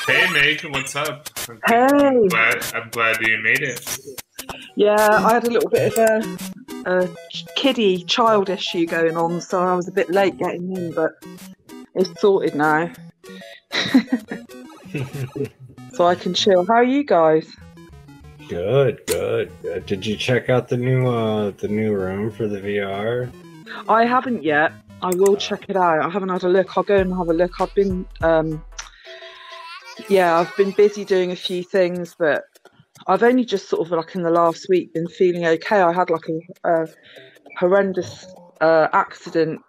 Hey, Meg, what's up? Hey. I'm glad you made it. Yeah, I had a little bit of a kiddie child issue going on, so I was a bit late getting in, but it's sorted now. So I can chill. How are you guys? Good. Did you check out the new room for the VR? I haven't yet. I will check it out. I haven't had a look. I'll go and have a look. I've been busy doing a few things, but I've only just sort of like in the last week been feeling okay. I had like a horrendous accident.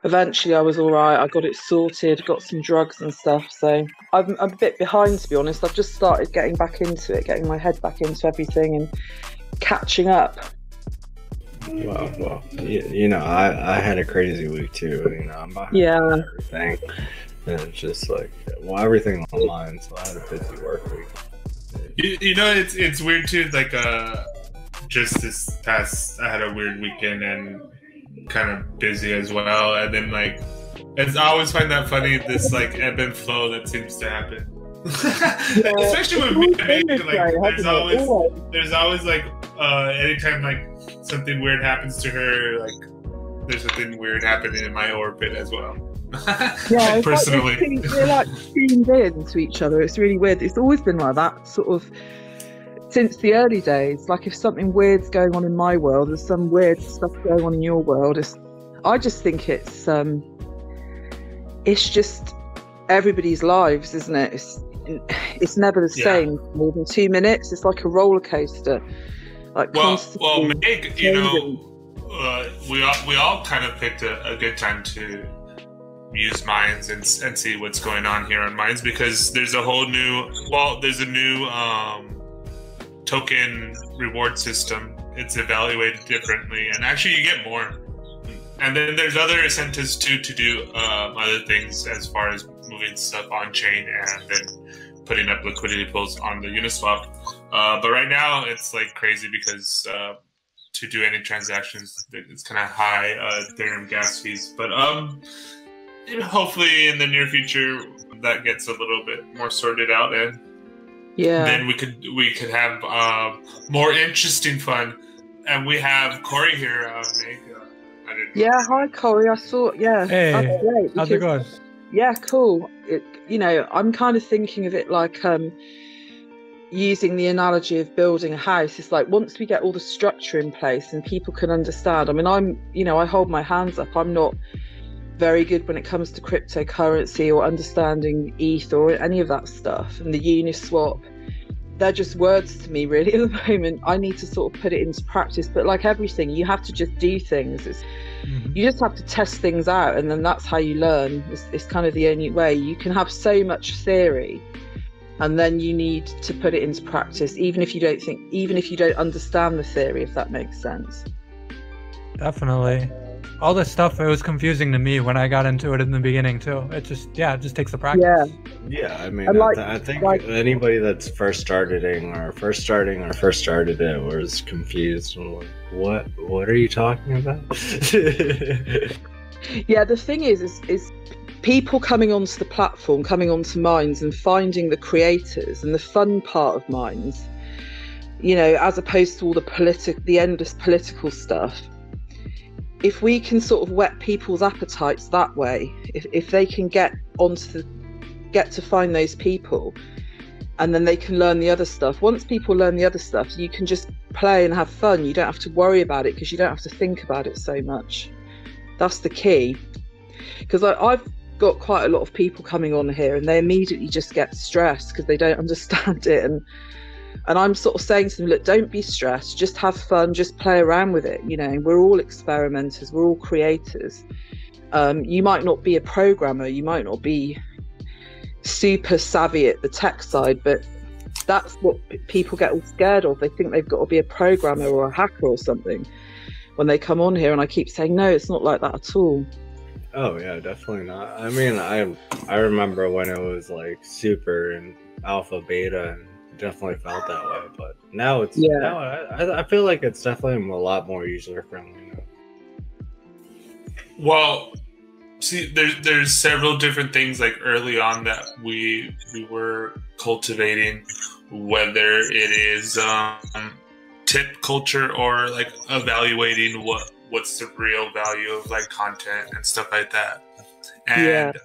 Eventually I was all right. I got it sorted, got some drugs and stuff. So I'm a bit behind, to be honest. I've just started getting back into it, getting my head back into everything and catching up. Well, I had a crazy week too. I'm behind on everything. And it's just like, everything online, so I had a busy work week. It's weird too. Like, just this past, I had a weird weekend and kind of busy as well. And then I always find that funny. This like ebb and flow that seems to happen, especially with me. There's always like anytime like something weird happens to her, like there's something weird happening in my orbit as well. Yeah, personally, we're like tuned in to each other. It's really weird. It's always been like that, sort of since the early days. Like if something weird's going on in my world, there's some weird stuff going on in your world. I just think it's just everybody's lives, isn't it? It's never the same for more than 2 minutes. It's like a roller coaster. Like well, Meg, we all kind of picked a good time to use Minds and see what's going on here on Minds, because there's a new token reward system. It's evaluated differently, and actually you get more. And then there's other incentives too to do other things as far as moving stuff on chain and then putting up liquidity pools on the Uniswap. But right now it's like crazy because to do any transactions, it's kind of high Ethereum gas fees. But hopefully in the near future that gets a little bit more sorted out, and then we could have more interesting fun. And we have Corey here. Hi Corey. I saw. Yeah. Hey, that's great, how's it going? Yeah, cool. I'm kind of thinking of it like using the analogy of building a house. It's like once we get all the structure in place and people can understand. I mean, I hold my hands up. I'm not very good when it comes to cryptocurrency or understanding ETH or any of that stuff. And the Uniswap, they're just words to me really at the moment. I need to sort of put it into practice. But like everything, you have to just do things. You just have to test things out, and then that's how you learn. It's kind of the only way. You can have so much theory, and then you need to put it into practice, even if you don't understand the theory, if that makes sense. Definitely. All this stuff, it was confusing to me when I got into it in the beginning too. It just takes the practice. Yeah, I mean, I think anybody that's first started it was confused. What are you talking about? Yeah, the thing is people coming onto the platform, coming onto Minds and finding the creators and the fun part of Minds, as opposed to all the endless political stuff. If we can sort of whet people's appetites that way, if they can get to find those people, and then they can learn the other stuff. Once people learn the other stuff, you can just play and have fun. You don't have to worry about it because you don't have to think about it so much. That's the key. Because I've got quite a lot of people coming on here and they immediately just get stressed because they don't understand it. And I'm sort of saying to them, look, don't be stressed, just have fun, just play around with it. We're all experimenters, we're all creators. You might not be a programmer, you might not be super savvy at the tech side, but that's what people get all scared of. They think they've got to be a programmer or a hacker or something when they come on here, and I keep saying, no, it's not like that at all. Oh yeah, definitely not. I mean, I remember when it was like super and alpha, beta, and definitely felt that way, but now I feel like it's definitely a lot more user friendly now. Well, See, there's several different things like early on that we were cultivating, whether it is tip culture or like evaluating what's the real value of like content and stuff like that. And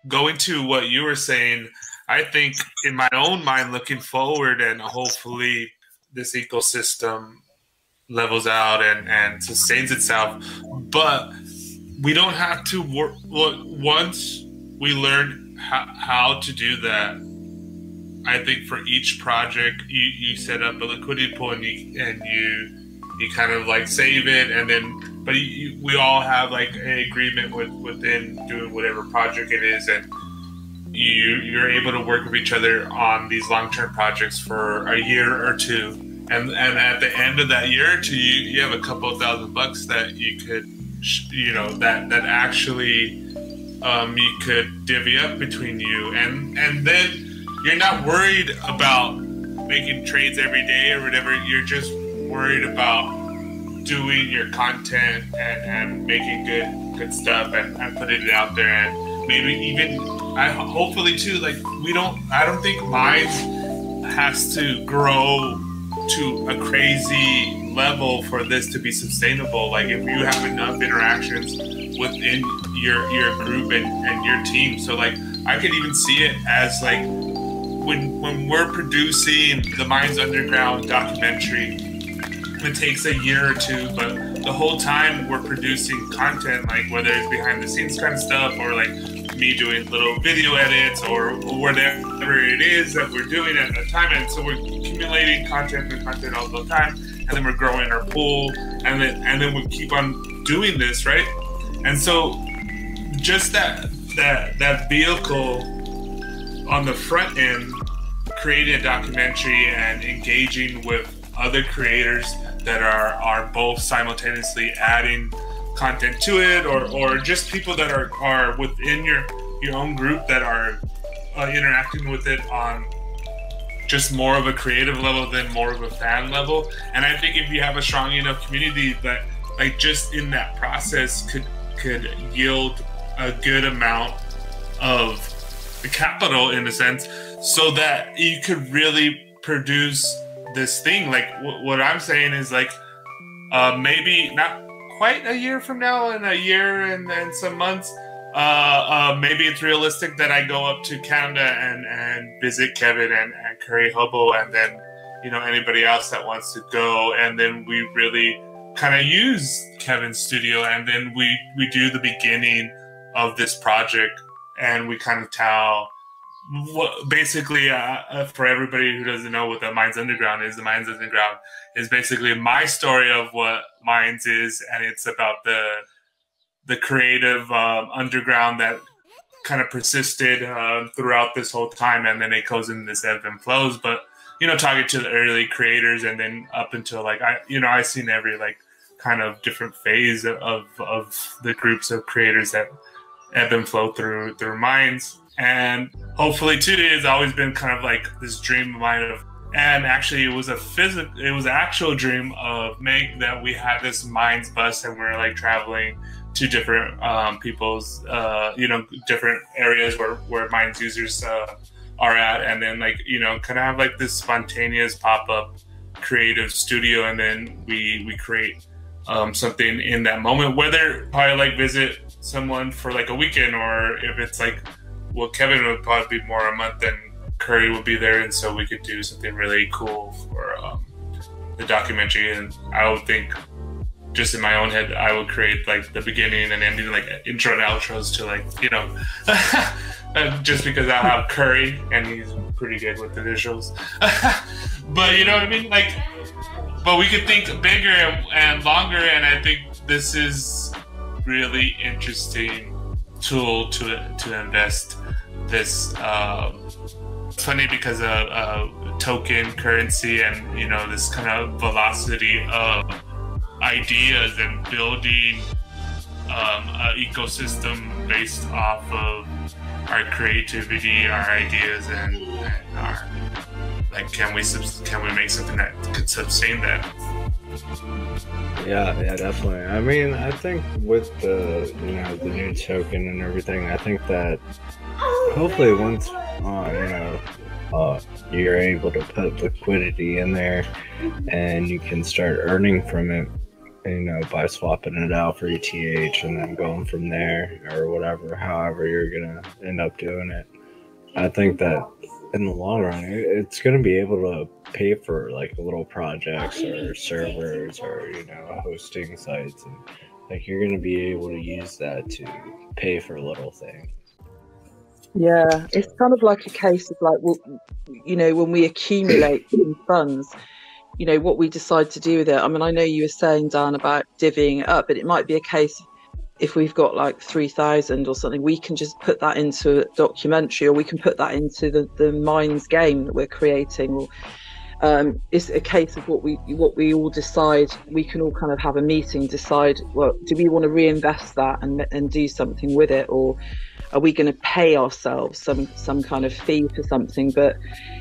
going to what you were saying, I think in my own mind, looking forward, and hopefully this ecosystem levels out and sustains itself, but we don't have to work. Once we learn how to do that, I think for each project, you set up a liquidity pool and you kind of like save it, and then we all have like an agreement within doing whatever project it is, and you're able to work with each other on these long-term projects for a year or two, and at the end of that year or two, you have a couple of $1,000 that you could, that actually you could divvy up between you, and then you're not worried about making trades every day or whatever. You're just worried about doing your content and making good stuff and putting it out there, and maybe even hopefully too, like I don't think Minds has to grow to a crazy level for this to be sustainable. Like if you have enough interactions within your group and your team, so like I could even see it as like when we're producing the Minds Underground documentary, it takes a year or two, but the whole time we're producing content, like whether it's behind the scenes kind of stuff or like me doing little video edits or whatever it is that we're doing at the time, and so we're accumulating content all the time, and then we're growing our pool, and then we keep on doing this, right? And so just that vehicle on the front end, creating a documentary and engaging with other creators that are both simultaneously adding content to it, or just people that are within your own group that are interacting with it on just more of a creative level than more of a fan level. And I think if you have a strong enough community that like just in that process could yield a good amount of the capital in a sense, so that you could really produce this thing. Like what I'm saying is like maybe not quite a year from now, and a year and some months, maybe it's realistic that I go up to Canada and visit Kevin and Curry Hobo, and then anybody else that wants to go, and then we really kind of use Kevin's studio, and then we do the beginning of this project, and we kind of tell basically for everybody who doesn't know what the Minds Underground is, the Minds Underground is basically my story of what Minds is, and it's about the creative underground that kind of persisted throughout this whole time, and then it goes in this ebb and flows. But talking to the early creators, and then up until like I've seen every like kind of different phase of the groups of creators that ebb and flow through Minds. And hopefully too, it's always been kind of like this dream of mine and actually it was an actual dream of Meg, that we had this Minds bus, and we're like traveling to different people's different areas where Minds users are at, and then like kind of have like this spontaneous pop-up creative studio, and then we create something in that moment, whether probably like visit someone for like a weekend, or if it's like, well, Kevin would probably be more a month, and Curry would be there, and so we could do something really cool for the documentary. And I would think, just in my own head, I would create like the beginning and ending, like intro and outros to like just because I have Curry and he's pretty good with the visuals. But you know what I mean? Like, but we could think bigger and longer, and I think this is really interesting tool to invest this. It's funny because of token currency and this kind of velocity of ideas and building an ecosystem based off of our creativity, our ideas, and our like, can we make something that could sustain that? Yeah, definitely. I mean, I think with the the new token and everything, I think that hopefully once you're able to put liquidity in there and you can start earning from it, by swapping it out for ETH and then going from there or whatever, however you're gonna end up doing it. I think that in the long run, it's gonna be able to pay for like little projects or servers or hosting sites, and like you're gonna be able to use that to pay for little things. Yeah, it's kind of like a case of like, well, when we accumulate funds, what we decide to do with it. I mean, I know you were saying, Dan, about divvying it up, but it might be a case if we've got like 3,000 or something, we can just put that into a documentary, or we can put that into the Minds game that we're creating. Or it's a case of what we all decide. We can all kind of have a meeting, decide, well, do we want to reinvest that and do something with it, or are we going to pay ourselves some kind of fee for something? But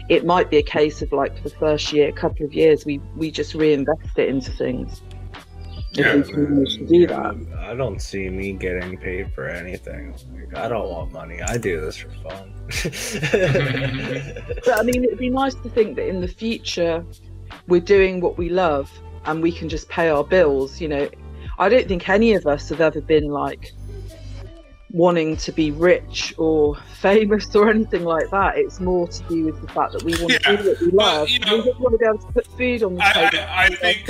it might be a case of like for the first year, couple of years, we just reinvest it into things. Yeah, to do that. I don't see me getting paid for anything. Like, I don't want money. I do this for fun. But I mean, it'd be nice to think that in the future we're doing what we love and we can just pay our bills. I don't think any of us have ever been like wanting to be rich or famous or anything like that. It's more to do with the fact that we want to do what we love. We just want to be able to put food on the table. I think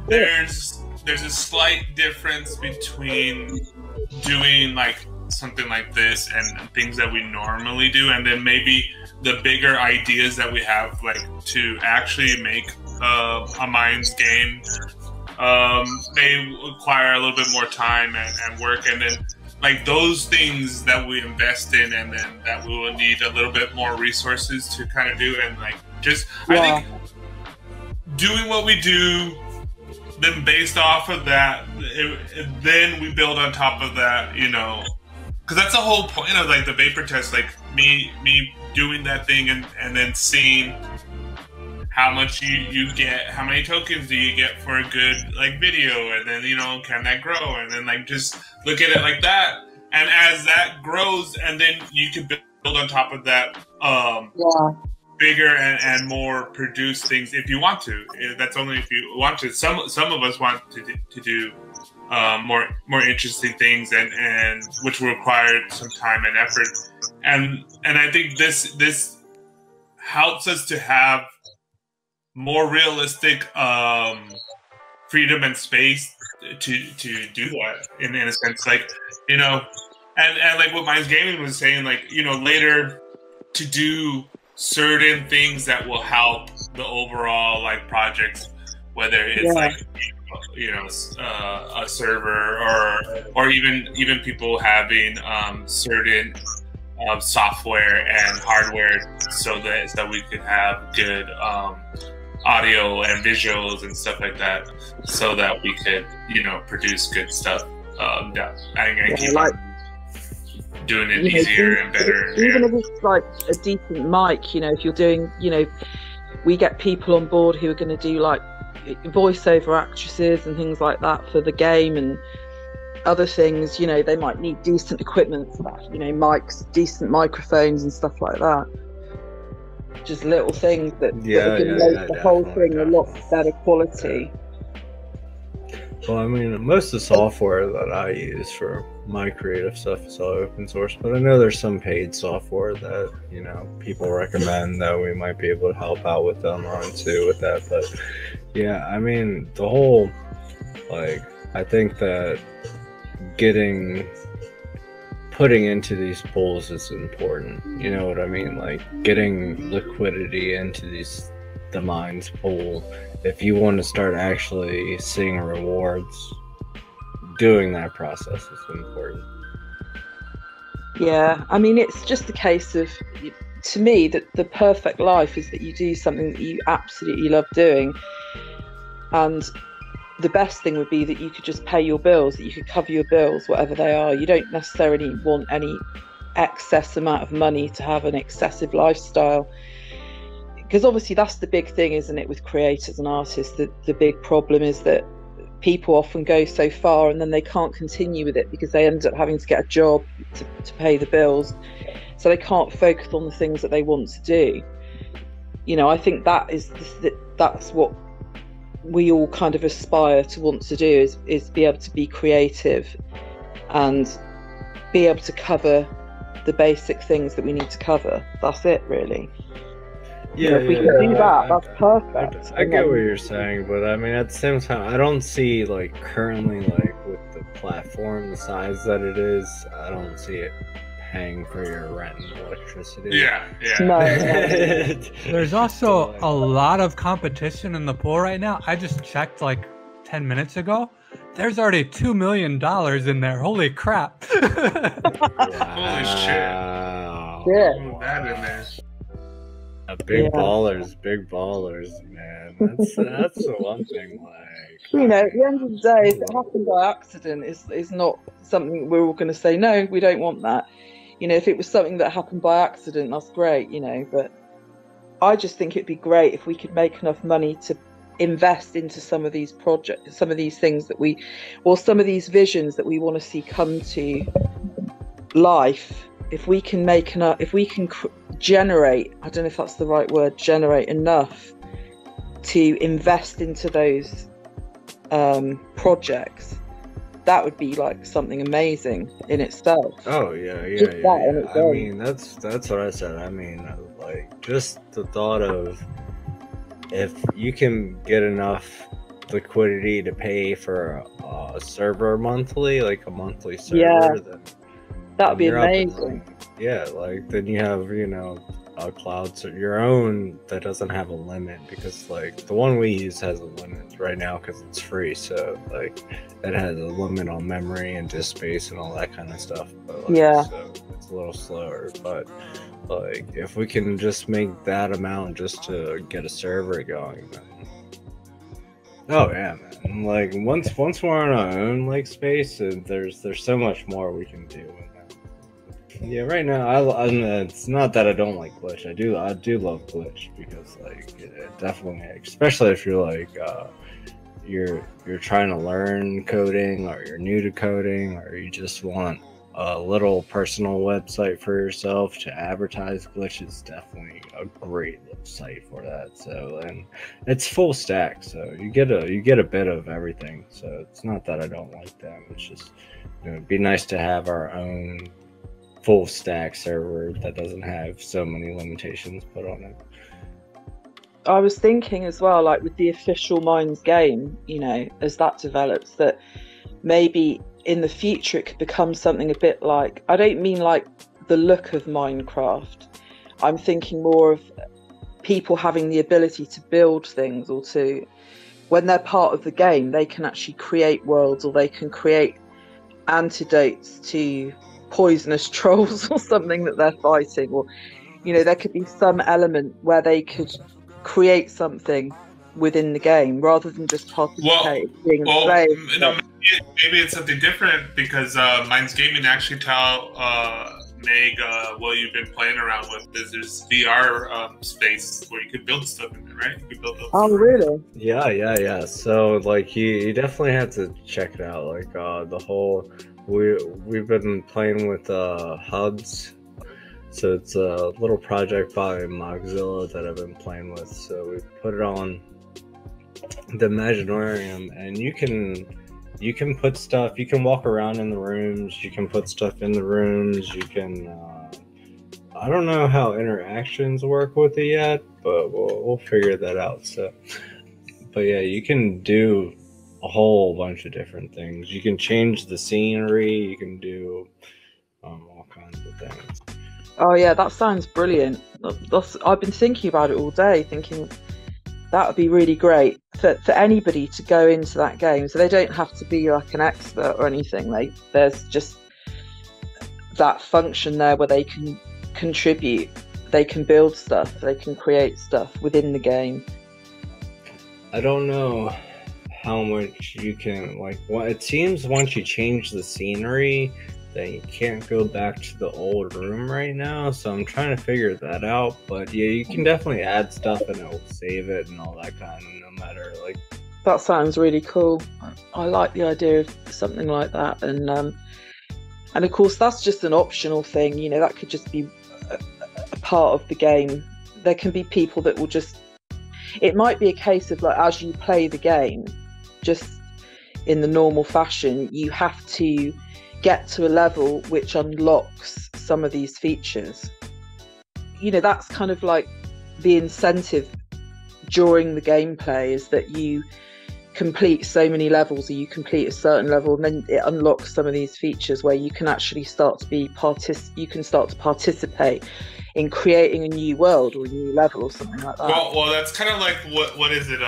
there's a slight difference between doing like something like this and things that we normally do, and then maybe the bigger ideas that we have, like to actually make a Minds game. They require a little bit more time and work, and then like those things that we invest in, and then that we will need a little bit more resources to kind of do, and like just I think doing what we do, then based off of that, then we build on top of that, because that's the whole point of like the vapor test, like me doing that thing and then seeing how much you get, how many tokens do you get for a good like video, and then can that grow, and then like just look at it like that, and as that grows, and then you can build on top of that bigger and more produce things if you want to. That's only if you want to. Some of us want to do more interesting things, and which will require some time and effort, and I think this helps us to have more realistic freedom and space to do that in a sense, like and like what Mindsgaming was saying, like later to do certain things that will help the overall like projects, whether it's like a server or even people having certain software and hardware so that we could have good audio and visuals and stuff like that, so that we could produce good stuff and keep doing it easier and better. Even if it's like a decent mic, if you're doing, we get people on board who are going to do like voiceover actresses and things like that for the game and other things. They might need decent equipment for that, mics, decent microphones and stuff like that. Just little things that are going to make the whole thing a lot better quality. Well, I mean, most of the software that I use for my creative stuff is all open source, but I know there's some paid software that people recommend that we might be able to help out with online too with that. But yeah, I mean, the whole I think that putting into these pools is important. You know what I mean? Like getting liquidity into the Minds pool. If you want to start actually seeing rewards, doing that process is important. Yeah, I mean, it's just a case of, to me, that the perfect life is that you do something that you absolutely love doing, and the best thing would be that you could just pay your bills, that you could cover your bills, whatever they are. You don't necessarily want any excess amount of money to have an excessive lifestyle. because obviously that's the big thing, isn't it, with creators and artists? The big problem is that people often go so far and then they can't continue with it because they end up having to get a job to pay the bills, so they can't focus on the things that they want to do. I think that's what we all kind of aspire to want to do, is be able to be creative and be able to cover the basic things that we need to cover. That's it, really. Yeah, if we can do that, that's perfect. I get what you're saying, but I mean, at the same time, I don't see, like, currently, like, with the platform the size that it is, I don't see it paying for your rent and electricity. Yeah. No. There's also a lot of competition in the pool right now. I just checked like 10 minutes ago. There's already $2 million in there. Holy crap. Holy shit. Yeah. That in there. Big ballers, man. That's the one thing, like... At the end of the day, if it happened by accident, is not something we're all going to say, no, we don't want that. If it was something that happened by accident, that's great, but I just think it'd be great if we could make enough money to invest into some of these projects, some of these things some of these visions that we want to see come to life. If we can make enough, if we can generate, I don't know if that's the right word, generate enough to invest into those projects, that would be like something amazing in itself. Oh yeah. I mean, that's what I said. I mean, like, just the thought of, if you can get enough liquidity to pay for a server monthly, like a monthly server, then that would be amazing. Yeah, like, then you have, a cloud, so your own, that doesn't have a limit, because, like, the one we use has a limit right now because it's free, so, like, it has a limit on memory and disk space and all that kind of stuff. But, like, so it's a little slower, but, like, if we can just make that amount just to get a server going, then... Oh yeah, man. Like, once we're on our own, like, space, there's so much more we can do with that. Yeah, right now, it's not that I don't like Glitch. I do love Glitch, because, like, it definitely, especially if you're like, you're trying to learn coding, or you're new to coding, or you just want a little personal website for yourself to advertise. Glitch is definitely a great site for that. So, and it's full stack, so you get a bit of everything. So it's not that I don't like them. It's just, it'd be nice to have our own full stack server that doesn't have so many limitations put on it. I was thinking as well, like, with the official Minds game, as that develops, that maybe in the future it could become something a bit like, I don't mean like the look of Minecraft, I'm thinking more of people having the ability to build things, or to, when they're part of the game, they can actually create worlds, or they can create antidotes to poisonous trolls or something that they're fighting, or there could be some element where they could create something within the game rather than just participate, being a slave. Maybe it's something different, because Mindsgaming actually tell Meg what you've been playing around with. There's VR space where you could build stuff in there, right? You could build those. Oh, really? Yeah. So, like, you definitely have to check it out. Like, the whole, we've been playing with hubs. So it's a little project by Mozilla that I've been playing with. So we put it on the Imaginarium, and you can put stuff, you can walk around in the rooms, you can put stuff in the rooms, you can, I don't know how interactions work with it yet, but we'll figure that out. So, but yeah, you can do a whole bunch of different things. You can change the scenery, you can do all kinds of things. Oh yeah, that sounds brilliant. I've been thinking about it all day, thinking that would be really great for anybody to go into that game. So they don't have to be like an expert or anything. There's just that function there where they can contribute, they can build stuff, they can create stuff within the game. I don't know how much you can, like, it seems once you change the scenery, that you can't go back to the old room right now, so I'm trying to figure that out. But yeah, you can definitely add stuff and it'll save it and all that kind of, no matter like. That sounds really cool. I like the idea of something like that, and of course that's just an optional thing. You know, that could just be a part of the game. There can be people that will just. It might be a case of like, as you play the game, just in the normal fashion, you have to get to a level which unlocks some of these features. You know, that's kind of like the incentive during the gameplay, is that you complete so many levels, or you complete a certain level, and then it unlocks some of these features where you can actually start to be you can start to participate in creating a new world or a new level or something like that. Well, that's kind of like what is it?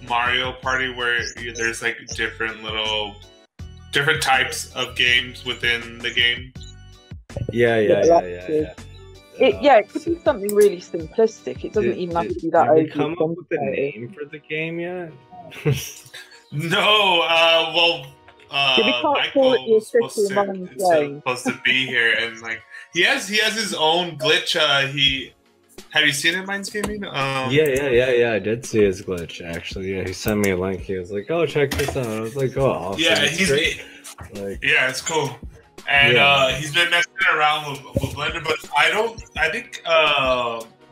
Mario Party, where there's like different types of games within the game. Yeah. It could be something really simplistic. It doesn't even have to be that overly. Did we come up with a name for the game yet? No. Michael was supposed to be here, and like he has his own glitch. Have you seen it, Mindsgaming? Yeah. I did see his glitch actually. Yeah, he sent me a link. He was like, "Oh, check this out." I was like, "Oh, awesome." Yeah, Yeah, it's cool. And he's been messing around with Blender, but I think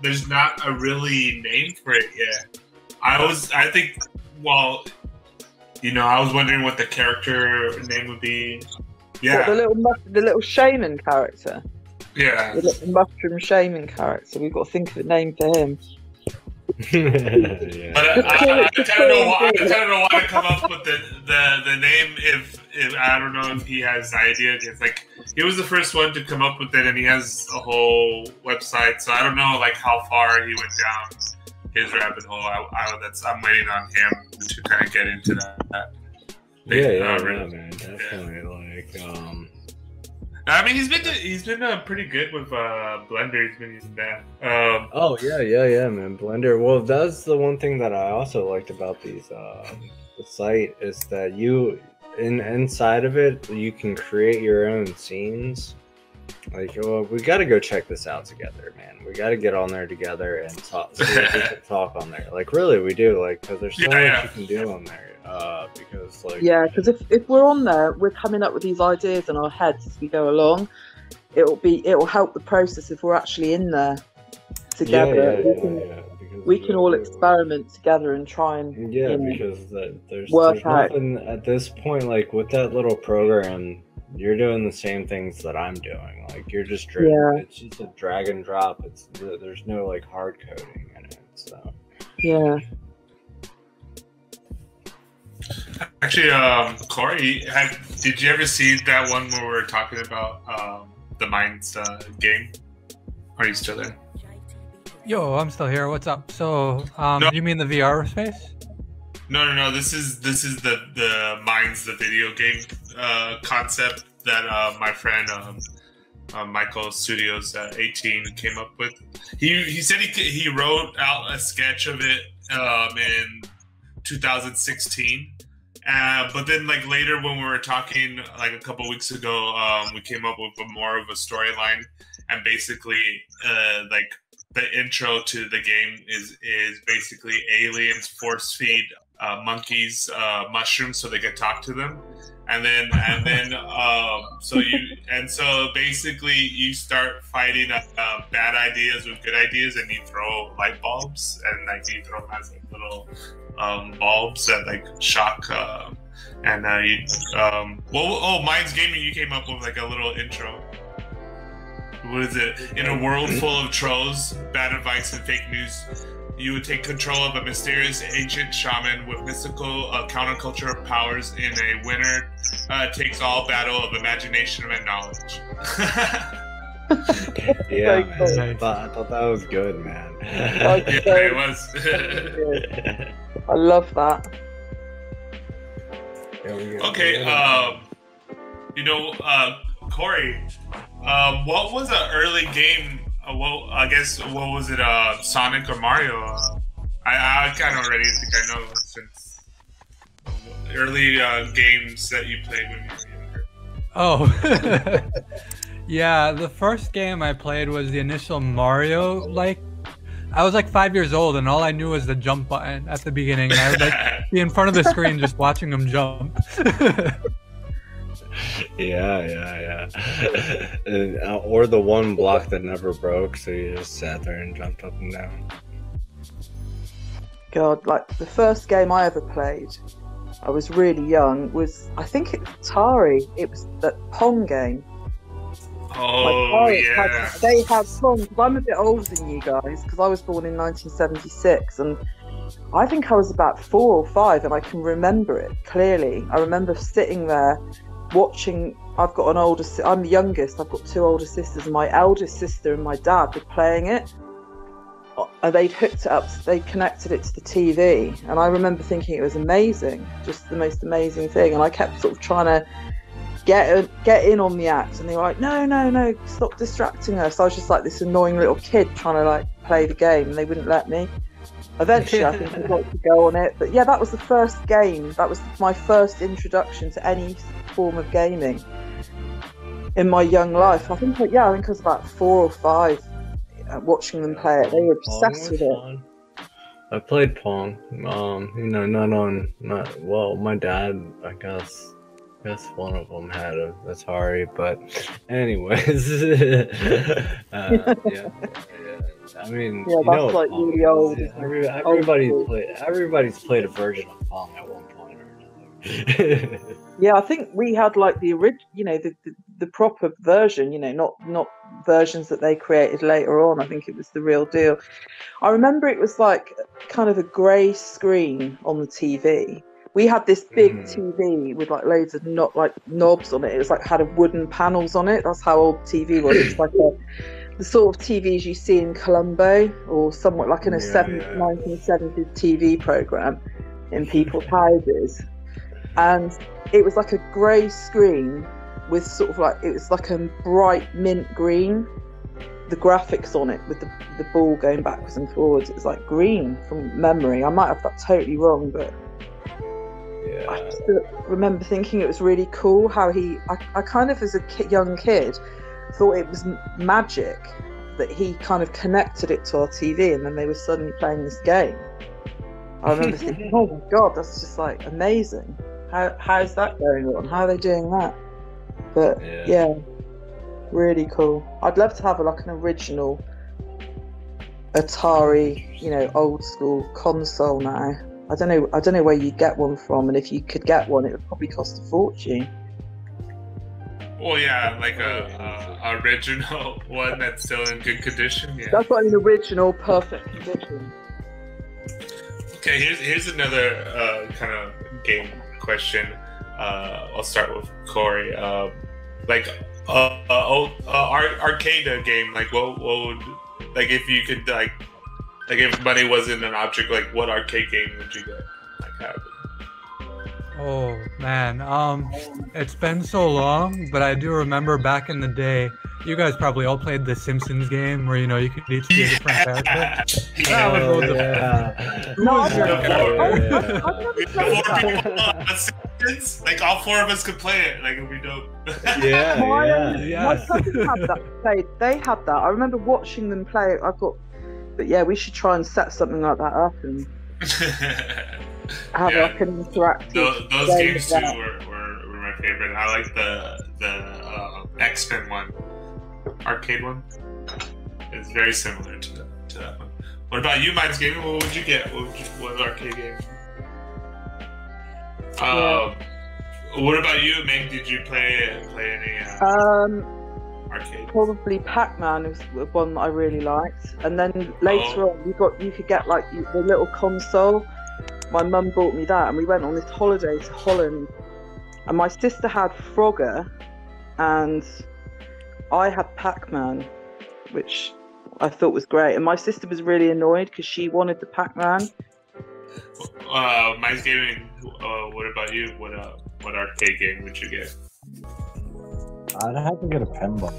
there's not a really name for it yet. I was wondering what the character name would be. Yeah, what, the little shaman character. Yeah, the little mushroom shaman character. We've got to think of a name for him. Yeah. But I don't know why to come up with the name if I don't know if he has the idea. It's like he was the first one to come up with it, and he has a whole website. So I don't know like how far he went down his rabbit hole. I'm waiting on him to kind of get into that. Man, definitely. I mean, he's been pretty good with Blender. He's been using that. Man. Blender. Well, that's the one thing that I also liked about the site is that you inside of it you can create your own scenes. Like, well, we got to go check this out together, man. We got to get on there together and talk. So we can talk on there. Like, really, we do. Like, because there's so much you can do on there. Because if we're on there, we're coming up with these ideas in our heads as we go along. It'll help the process if we're actually in there together. We can all experiment together and try and because there's nothing at this point. Like with that little program, you're doing the same things that I'm doing. Like you're just it's just a drag and drop. There's no like hard coding in it. So Actually, Corey, did you ever see that one where we were talking about the Minds game? Are you still there? Yo, I'm still here. What's up? So, you mean the VR space? No. This is the Minds, the video game concept that my friend Michael Studios 18 came up with. He said he wrote out a sketch of it in 2016. But then like later when we were talking like a couple weeks ago, we came up with more of a storyline, and basically like the intro to the game is basically aliens force feed monkeys mushrooms so they can talk to them, and then so basically you start fighting bad ideas with good ideas, and you throw light bulbs, and like you throw them as like little bulbs that like shock Mindsgaming, you came up with like a little intro. What is it? In a world full of trolls, bad advice, and fake news, you would take control of a mysterious ancient shaman with mystical counterculture powers in a winner takes all battle of imagination and knowledge. Yeah, man. I thought that was good, man. It was. I love that. Okay, Corey, what was an early game? I guess what was it? Sonic or Mario? I kind of already think I know since early games that you played when you were younger. Oh, yeah. The first game I played was the initial Mario. Like, I was like 5 years old, and all I knew was the jump button at the beginning. And I would like be in front of the screen just watching him jump. Yeah. Or the one block that never broke, so you just sat there and jumped up and down. God, like the first game I ever played, I was really young, was, I think it was Atari. It was that Pong game. Oh, yeah. They had Pong, because I'm a bit older than you guys, because I was born in 1976, and I think I was about 4 or 5, and I can remember it clearly. I remember sitting there watching. I'm the youngest, I've got 2 older sisters, and my eldest sister and my dad were playing it. And they'd hooked it up, they connected it to the TV, and I remember thinking it was amazing, just the most amazing thing. And I kept sort of trying to get in on the act, and they were like, no, stop distracting us. So I was just like this annoying little kid trying to like play the game, and they wouldn't let me. Eventually, I think I got to go on it, but yeah, that was the first game. That was my first introduction to any form of gaming in my young life. I think I was about 4 or 5. Watching them play it, they were obsessed with it. Fun. I played Pong. My dad, I guess one of them had a Atari, but anyways, yeah. I mean, that's like Pong really old. Everybody's played a version of Pong at one point or another. Yeah, I think we had like the original, the proper version, not versions that they created later on. I think it was the real deal. I remember it was like kind of a grey screen on the TV. We had this big TV with like loads of knobs on it. It was like had wooden panels on it. That's how old TV was. It's like the sort of TVs you see in Colombo or somewhat like in a 1970s TV program in people's houses. And it was like a grey screen with sort of like, it was like a bright mint green. The graphics on it with the ball going backwards and forwards, it was like green from memory. I might have that totally wrong, but yeah. I just remember thinking it was really cool how I kind of as a young kid thought it was magic that he kind of connected it to our TV and then they were suddenly playing this game. I remember thinking, oh my God, that's just like amazing. How's that going on? How are they doing that? But yeah, really cool. I'd love to have like an original Atari, old school console now. I don't know where you'd get one from, and if you could get one, it would probably cost a fortune. Well, yeah, like a original one that's still in good condition. Yeah. That's what I mean, original, perfect condition. Okay, here's another kind of game question. I'll start with Corey. Arcade game. Like, what would, like, if you could, like if money wasn't an object, like, what arcade game would you get? Like, have? Oh man, it's been so long, but I do remember back in the day. You guys probably all played the Simpsons game where you could each be a different character. That was loads of fun. No, like all 4 of us could play it. Like it'd be dope. My cousins had that. They had that. I remember watching them play it. But yeah, we should try and set something like that up and have like an interactive. Those games too were my favorite. I like the X-Men one, arcade one. It's very similar to that one. What about you, Mindsgaming? What would you get? What arcade game? What about you, Meg? Did you play any arcade? Probably Pac-Man was one that I really liked, and then later on you could get like the little console. My mum bought me that, and we went on this holiday to Holland, and my sister had Frogger, and I had Pac-Man, which I thought was great. And my sister was really annoyed because she wanted the Pac-Man. Mindsgaming, what about you? What arcade game would you get? I'd have to get a pinball.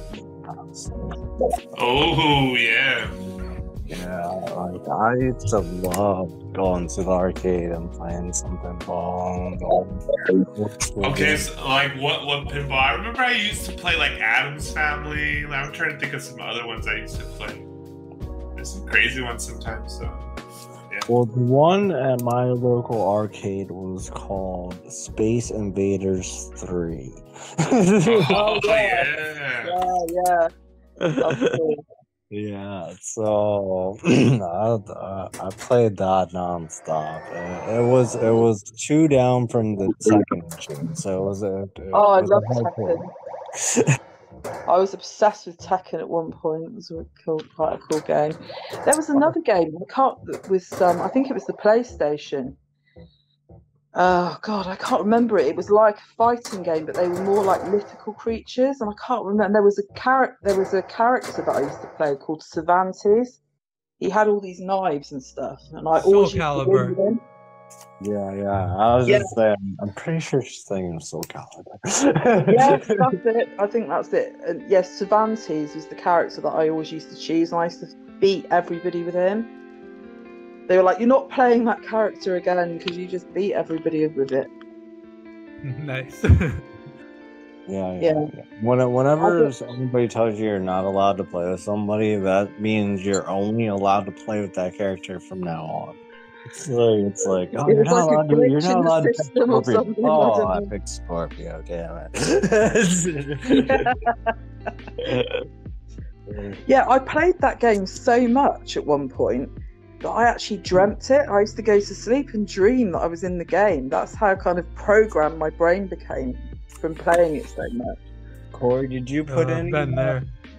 Oh yeah. Yeah, like I used to love going to the arcade and playing something ball. Okay, so like what pinball? I remember I used to play like Adam's Family. I'm trying to think of some other ones I used to play. There's some crazy ones sometimes. So yeah. Well, the one at my local arcade was called Space Invaders 3. Oh yeah. Yeah. That's cool. Yeah, so I played that nonstop. It was 2 down from the second machine, so it was Oh, I was love a hardcore. Tekken. I was obsessed with Tekken at one point. It was quite a cool game. There was another game. I think it was the PlayStation. Oh God, I can't remember it. It was like a fighting game, but they were more like mythical creatures, and I can't remember. There was a character that I used to play called Cervantes. He had all these knives and stuff, and I always used to Calibur. win with him. Yeah. I was just saying. I'm pretty sure she's thinking of Soul Calibur. Yes, that's it. I think that's it. And yes, Cervantes was the character that I always used to choose, and I used to beat everybody with him. They were like, "You're not playing that character again because you just beat everybody with it." Nice. Yeah. Whenever anybody tells you you're not allowed to play with somebody, that means you're only allowed to play with that character from now on. It's like, oh, you're not allowed to pick Scorpio. Oh, I picked Scorpio. Damn it. Yeah, I played that game so much at one point that I actually dreamt it. I used to go to sleep and dream that I was in the game. That's how kind of programmed my brain became from playing it so much. Corey, did you put any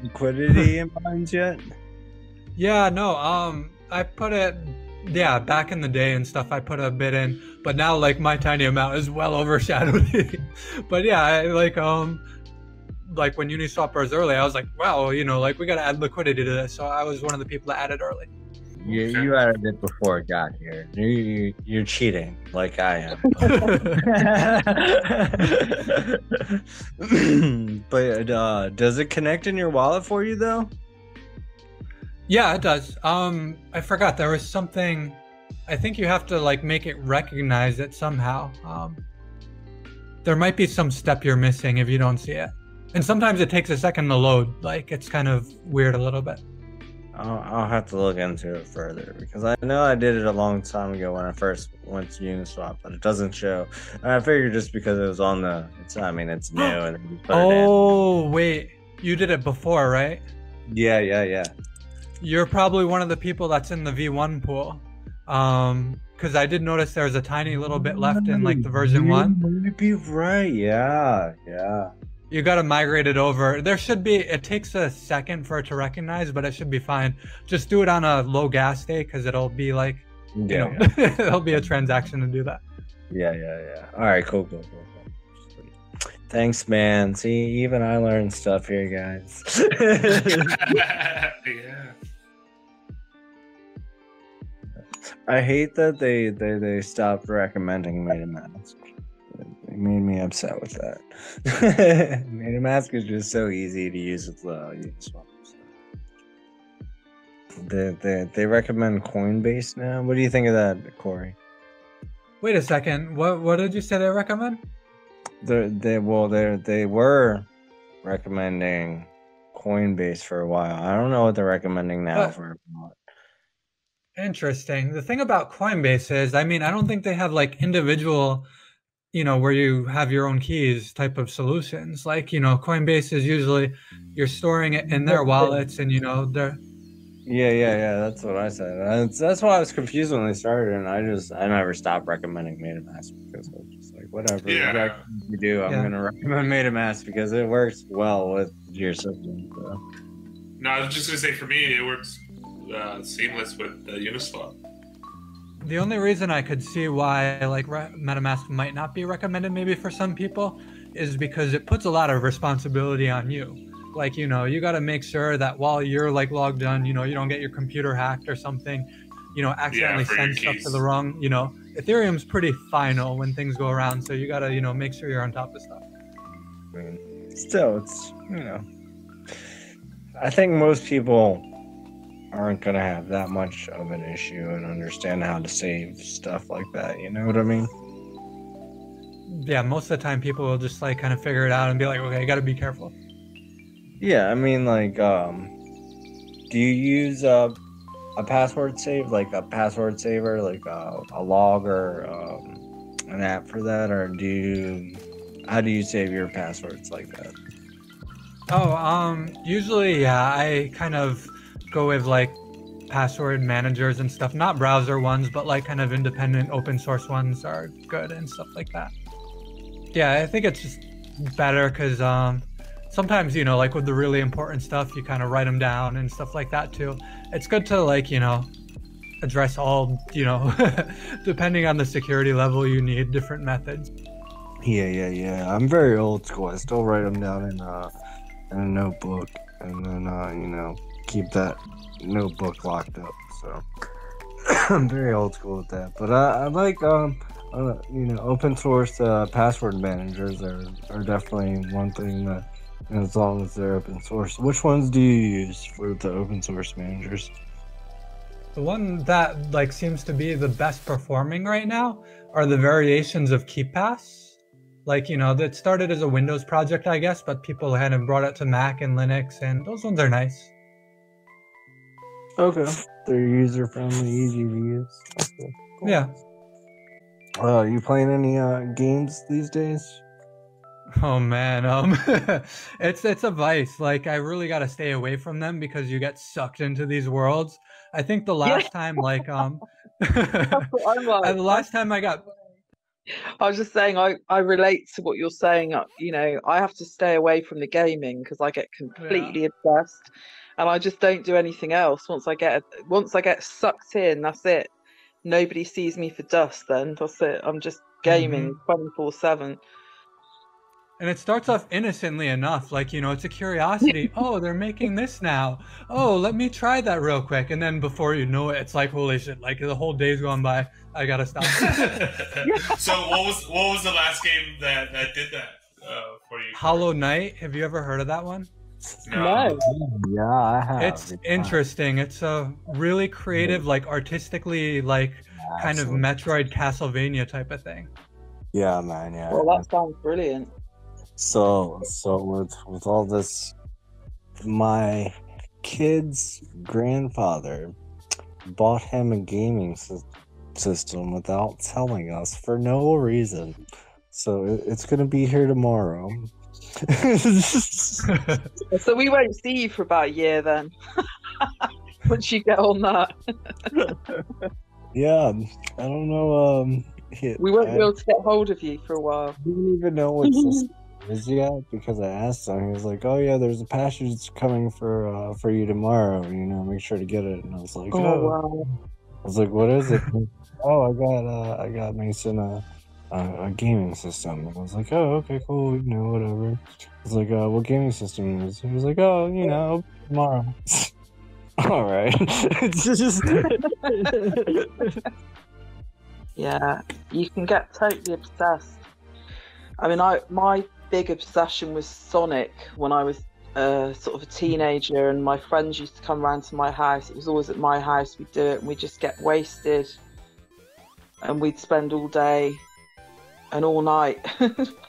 liquidity in Minds yet? Yeah, no. I put it. Yeah, back in the day and stuff, I put a bit in, but now like my tiny amount is well overshadowed it. But yeah, I, like when Uniswap was early, I was like, wow, like we gotta add liquidity to this. So I was one of the people that added early. You added it before it got here. You're cheating, like I am. But does it connect in your wallet for you though? Yeah, it does. I forgot there was something. I think you have to like make it recognize it somehow. There might be some step you're missing if you don't see it, and sometimes it takes a second to load. Like it's kind of weird a little bit. I'll have to look into it further because I know I did it a long time ago when I first went to Uniswap, but it doesn't show. And I figured just because it was on it's new and you put it in. Oh wait, you did it before, right? Yeah. You're probably one of the people that's in the V1 pool. Because I did notice there's a tiny little bit left in like the version 1. You'd be right. Yeah. You got to migrate it over. There should be, it takes a second for it to recognize, but it should be fine. Just do it on a low gas day because it'll be like, it'll be a transaction to do that. Yeah. All right, cool. Thanks, man. See, even I learned stuff here, guys. Yeah. I hate that they stopped recommending MetaMask. It made me upset with that. MetaMask is just so easy to use with Uniswap. They recommend Coinbase now. What do you think of that, Corey? Wait a second. What did you say they recommend? They were recommending Coinbase for a while. I don't know what they're recommending now for. Interesting. The thing about Coinbase is, I mean, I don't think they have like individual, where you have your own keys type of solutions. Like, Coinbase is usually you're storing it in their wallets and, they're. Yeah. That's what I said. That's why I was confused when they started, and I never stopped recommending MetaMask because I was just like, whatever you do, I'm gonna recommend MetaMask because it works well with your system. So. No, I was just gonna say for me, it works seamless with Uniswap. The only reason I could see why like MetaMask might not be recommended maybe for some people is because it puts a lot of responsibility on you. Like, you got to make sure that while you're like logged on, you don't get your computer hacked or something, accidentally send stuff to the wrong, Ethereum's pretty final when things go around. So you got to, make sure you're on top of stuff. Still, it's, I think most people aren't gonna have that much of an issue and understand how to save stuff like that. You know what I mean? Yeah, most of the time people will just like kind of figure it out and be like, okay, I gotta be careful. Yeah, I mean, like, do you use a password save, like a password saver, like a log or an app for that, or how do you save your passwords like that? Oh, usually, yeah, I kind of go with like password managers and stuff, not browser ones, but like kind of independent open source ones are good and stuff like that. Yeah, I think it's just better because sometimes, you know, like with the really important stuff, you kind of write them down and stuff like that too. It's good to like, you know, address all, you know, depending on the security level, you need different methods. Yeah. I'm very old school. I still write them down in a notebook, and then you know, keep that notebook locked up. So I'm very old school with that. But I like you know, open source password managers are definitely one thing that, as long as they're open source. Which ones do you use for the open source managers? The one that like seems to be the best performing right now are the variations of KeePass. Like, you know, that started as a Windows project, I guess, but people had brought it to Mac and Linux, and those ones are nice. Okay, they're user friendly, easy to use. Okay, cool. Yeah. You playing any games these days? Oh man, it's a vice. Like I really got to stay away from them because you get sucked into these worlds. I think the last time, like That's what I'm like. the last time I got. I was just saying, I relate to what you're saying. You know, I have to stay away from the gaming because I get completely obsessed, and I just don't do anything else. Once I get sucked in, that's it. Nobody sees me for dust. Then that's it. I'm just gaming 24/7. And it starts off innocently enough, like, you know, it's a curiosity. Oh, they're making this now. Oh, let me try that real quick. And then before you know it, it's like, holy shit, like the whole day's gone by. I gotta stop. So what was the last game that did that for you? Hollow Knight. Have you ever heard of that one? No. Yeah, I have. It's interesting. It's a really creative, like artistically, like kind of Metroid Castlevania type of thing. Yeah, man. Yeah. Well, that sounds brilliant. So with all this, my kid's grandfather bought him a gaming system without telling us for no reason. So it's gonna be here tomorrow. So we won't see you for about a year then. Once you get on that. Yeah, I don't know. We won't be able to get hold of you for a while. I don't even know what system it is yet because I asked him. He was like, "Oh yeah, there's a package coming for you tomorrow. You know, make sure to get it." And I was like, Oh wow. I was like, "What is it?" Oh, I got Mason a gaming system. And I was like, "Oh, okay, cool. You know, whatever." I was like, "What gaming system is?" He was like, "Oh, you know, tomorrow." All right. It's just Yeah, you can get totally obsessed. I mean, my big obsession was Sonic when I was sort of a teenager, and my friends used to come around to my house. It was always at my house. We'd do it, and we'd just get wasted, and we'd spend all day and all night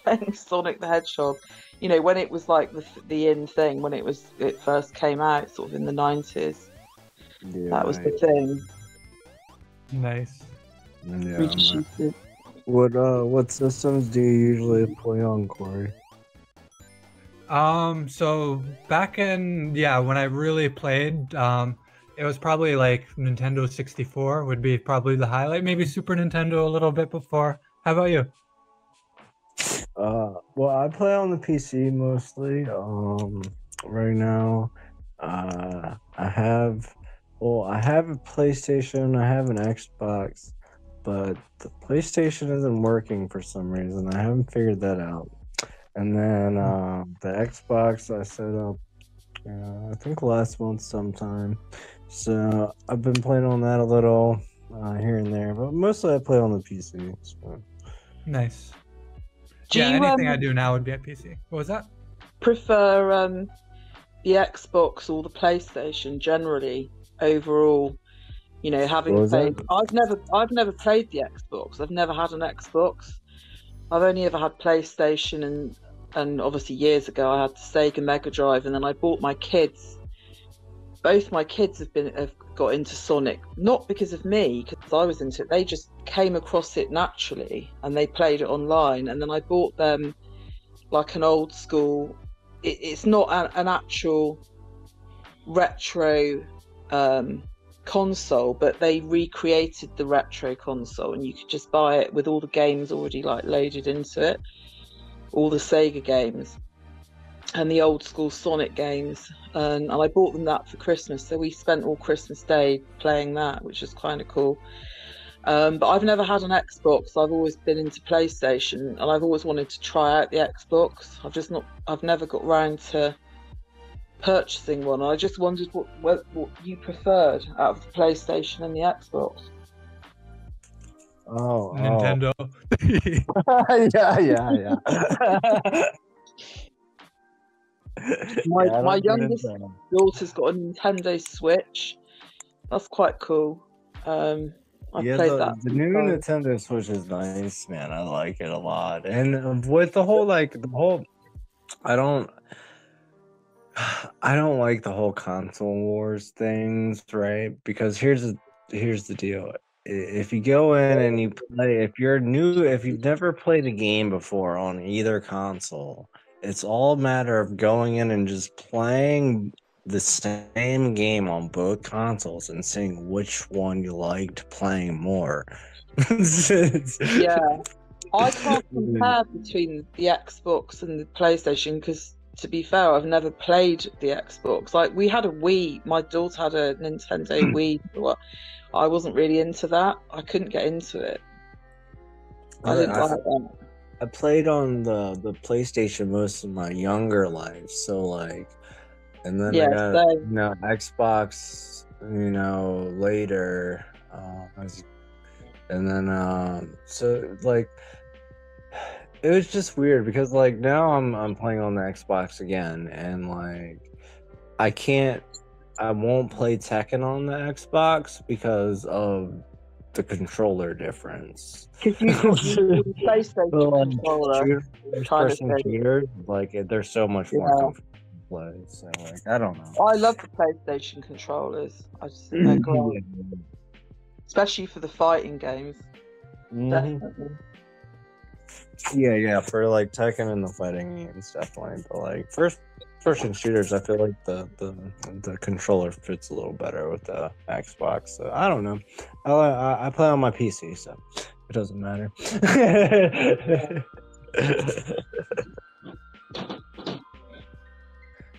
playing Sonic the Hedgehog. You know, when it was like the in thing, when it first came out, sort of in the 90s. yeah, That was the thing. Nice. Yeah, We just used to. what systems do you usually play on, Corey? So back in, when I really played, it was probably like Nintendo 64 would be probably the highlight. Maybe Super Nintendo a little bit before. How about you? Well, I play on the PC mostly. Right now, I have a PlayStation, I have an Xbox, but the PlayStation isn't working for some reason. I haven't figured that out. And then the Xbox I set up, I think last month sometime. So I've been playing on that a little here and there, but mostly I play on the PC. So. Nice. Do you, anything I do now would be at PC. What was that? Prefer the Xbox or the PlayStation generally overall. You know, having What was played, that? I've never played the Xbox. I've never had an Xbox. I've only ever had PlayStation, and obviously years ago I had the Sega Mega Drive, and then I bought my kids. Both my kids have got into Sonic, not because of me, because I was into it. They just came across it naturally, and they played it online. And then I bought them like an old school. It's not an actual retro console, but they recreated the retro console, and you could just buy it with all the games already like loaded into it, all the Sega games and the old school Sonic games, and I bought them that for Christmas, so we spent all Christmas Day playing that, which is kind of cool. But I've never had an Xbox. I've always been into PlayStation, and I've always wanted to try out the Xbox. I've never got round to purchasing one. I just wondered what you preferred out of the PlayStation and the Xbox. Oh, Nintendo. yeah. My youngest daughter's got a Nintendo Switch. That's quite cool. I've played that. The new Nintendo Switch is nice, man. I like it a lot. And with the whole I don't like the whole console wars things, right? Because here's the deal. If you go in and you play, if you've never played a game before on either console, it's all a matter of going in and just playing the same game on both consoles and seeing which one you liked playing more. Yeah. I can't compare between the Xbox and the PlayStation because, to be fair, I've never played the Xbox. Like, we had a Wii. My daughter had a Nintendo Wii. I wasn't really into that. I couldn't get into it. I didn't like that. I played on the PlayStation most of my younger life, so like, and then I got Xbox, later, and then so like, it was just weird because like now I'm playing on the Xbox again, and like I won't play Tekken on the Xbox because of the controller difference. Because you PlayStation controller, first-person shooters, like they're so much more comfortable to play. So like, I don't know. I love the PlayStation controllers. I just think they're great, especially for the fighting games. Definitely. Yeah, for like Tekken and the fighting games, definitely. But like first-person shooters, I feel like the controller fits a little better with the Xbox. So I don't know. I play on my PC, so it doesn't matter.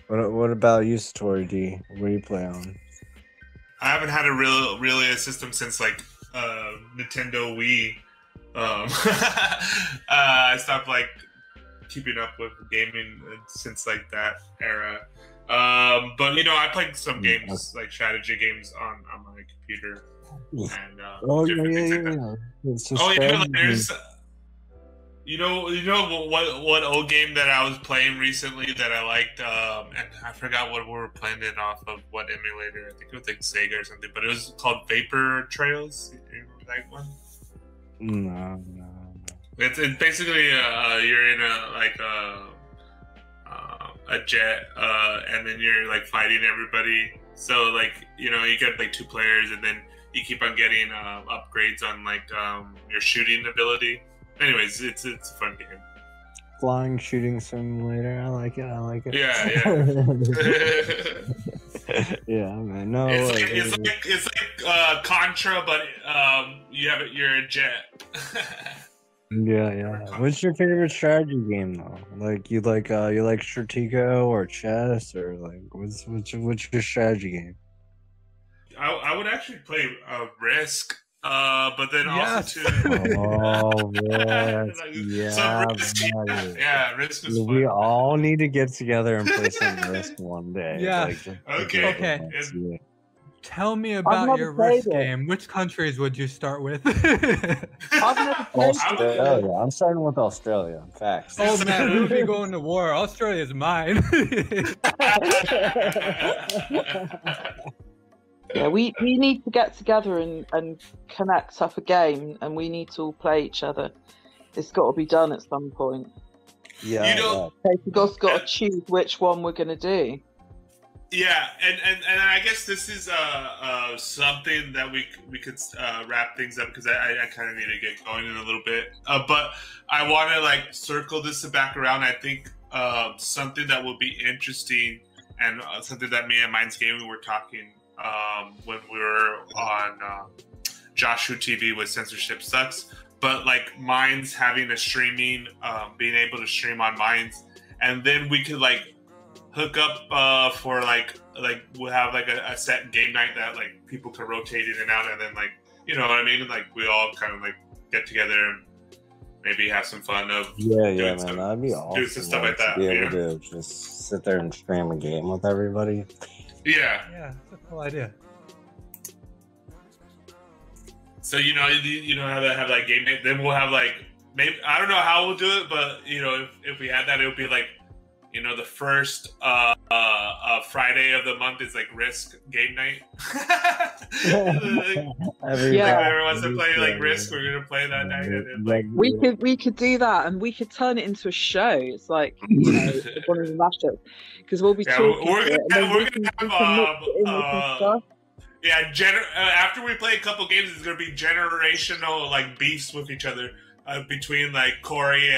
What about you, Satori D? What do you play on? I haven't had really a system since like Nintendo Wii. I stopped like keeping up with gaming since like that era. But I played some games, like strategy games on my computer. And there's what old game that I was playing recently that I liked, and I forgot what we were playing it off of, what emulator. I think it was like Sega or something, but it was called Vapor Trails. You remember that one? No. It's basically you're in a jet, and then you're like fighting everybody. So like you get like 2 players, and then you keep on getting upgrades on like your shooting ability. Anyways, it's a fun game. Flying shooting simulator. I like it. Yeah. Yeah, man. No, it's like Contra, but you're a jet. Yeah. What's your favorite strategy game though? Like you like Stratego or chess, or like what's your strategy game? I would actually play Risk, but then also too. Oh yes, yeah. So Risk is fun. We all need to get together and play some Risk one day. Yeah. Okay. Tell me about your Risk game. Which countries would you start with? I've never played Australia. I'm starting with Australia. Facts. Oh man, we'll be going to war. Australia's mine. Yeah, we need to get together and connect up a game, and we need to all play each other. It's got to be done at some point. Yeah, You know, We've got to choose which one we're going to do. Yeah, and I guess this is something that we could wrap things up, because I kind of need to get going in a little bit. But I want to like circle this back around. I think something that will be interesting, and something that me and Mindsgaming were talking when we were on Joshua TV with Censorship Sucks. But like Minds having a streaming, being able to stream on Minds, and then we could like hook up for like we'll have like a set game night that like people could rotate in and out, and then like, you know what I mean, like we all kind of like get together and maybe have some fun of man, that'd be awesome. Do some stuff like that. Be able to just sit there and stream a game with everybody. Yeah, that's a cool idea. So you know how to have like game night. Then we'll have like, maybe I don't know how we'll do it, but you know, if we had that, it would be like, you know, the first Friday of the month is like Risk game night. Everyone wants to play like Risk. We're gonna play that night, and then, like we could do that, and we could turn it into a show. It's like, you know, one of the mashups, because we'll be talking. We're gonna have after we play a couple games, it's gonna be generational like beefs with each other. Between like Corey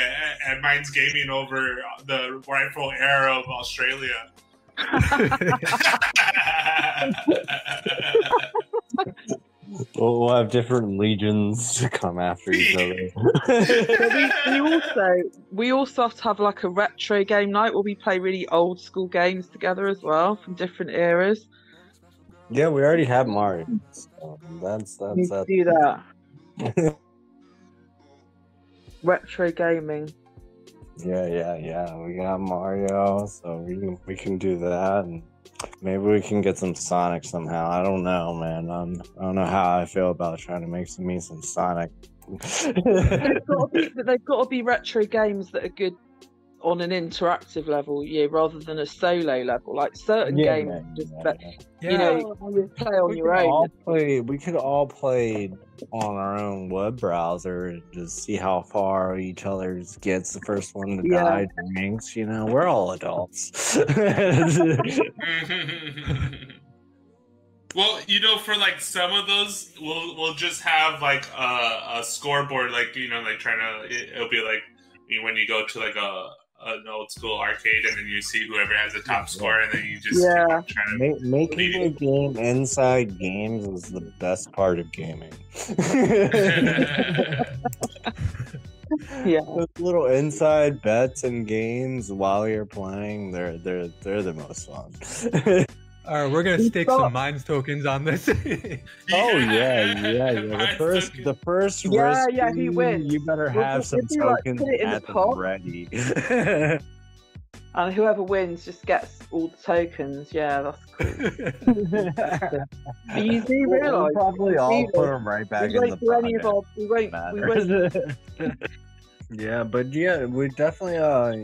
and Mindsgaming over the rightful heir of Australia. We'll have different legions to come after each other. we also have to have like a retro game night where we play really old school games together as well from different eras. Yeah, we already have Mario. So that's do that. Retro gaming. Yeah. We got Mario, so we can do that, and maybe we can get some Sonic somehow. I don't know, man. I don't know how I feel about trying to make some Sonic. They've got to be retro games that are good on an interactive level, rather than a solo level. Like certain games, you know, you play on your own. We could all play on our own web browser and just see how far each other's gets. The first one to die drinks. You know, we're all adults. Well, you know, for like some of those, we'll just have like a scoreboard, like, you know, like it'll be like when you go to like an old school arcade, and then you see whoever has the top score, and then you just trying to making a game inside games is the best part of gaming. Those little inside bets and games while you're playing, they're the most fun. All right, we're gonna stake some Minds tokens on this. The first risk, he wins. You better have some tokens at the ready. And whoever wins just gets all the tokens. Yeah, that's cool. But you do realise we'll probably all put them right back in the pocket. We won't. Yeah, but we definitely.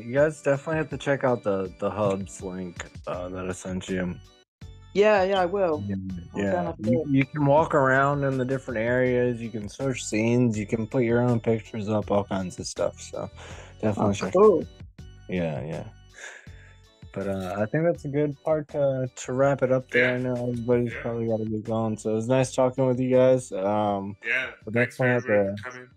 You guys definitely have to check out the hubs link that I sent you. Yeah, I will. Yeah, you can walk around in the different areas. You can search scenes. You can put your own pictures up, all kinds of stuff. So definitely check. Cool. Yeah. But I think that's a good part to wrap it up there. I know everybody's probably got to get going. So it was nice talking with you guys. Thanks for coming.